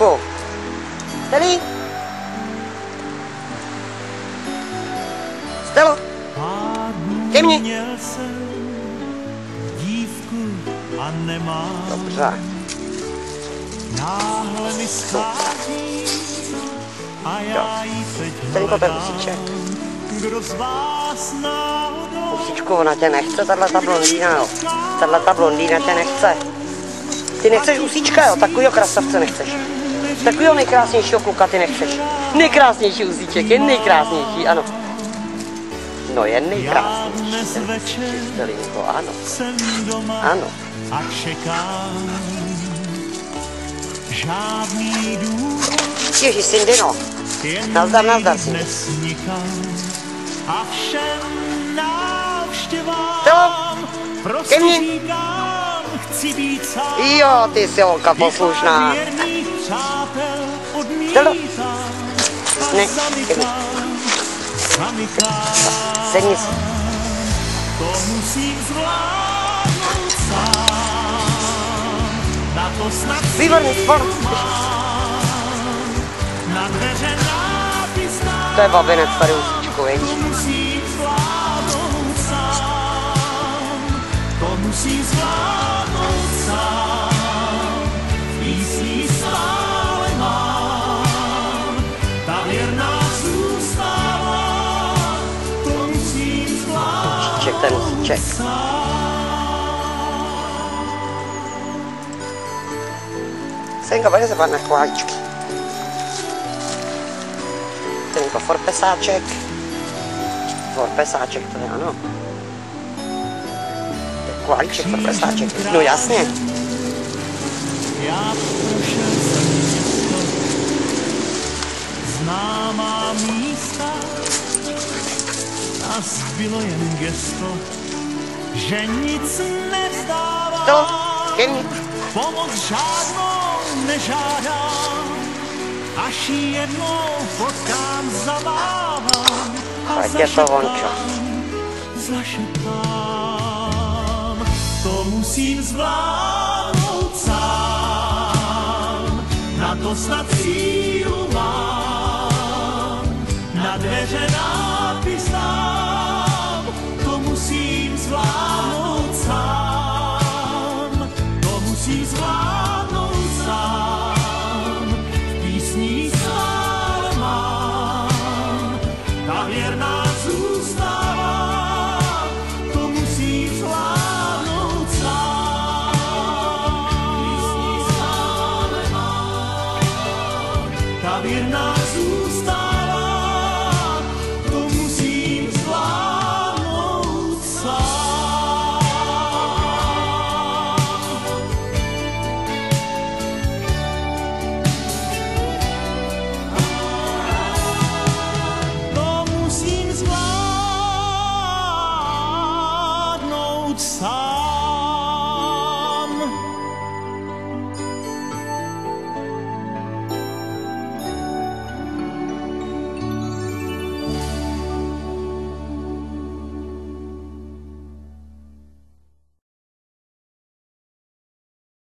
Steličku. Steli? Stelo? Ke mně. Dobře. Teďko ten husíček. Husíčku, ona tě nechce, tato blondýna, jo. Tato blondýna tě nechce. Ty nechceš husíčka, jo, takovýho krasavce nechceš. Takovýho nejkrásnějšího kluka ty nechceš. Nejkrásnější husíček, je nejkrásnější, ano. No je nejkrásnější, Stelinko, ano. Ano. Ježi, Cindy, no. Nazdar, Cindy. Stelo, ke mně. Jo, ty jsi holka poslušná. Stelo. Ne, ke mně. Sedni si. Výborný sport. To je babinec tady husíčku, viď? To musí zvládnout sám, písní stále mám, ta věrná zůstává, to musím zvládnout. Husíček, ten husíček. Senka, pojď se pát na koláčky. Tenko forpesáček. Forpesáček, to je ano. To je koláček, forpesáček. No jasně. Já prošel jsem známá místa a zbylo jen gesto, že nic nevzdává. To, ke mně. Pomoc žádnou nežádám, až jednou potkám, zabávám a zašeptám. To musím zvládnout sám, na to snad sílu mám, na dveře nápis dám, to musím zvládnout sám, to musí zvládnout sám, v písní stále mám, ta věrná zůstává.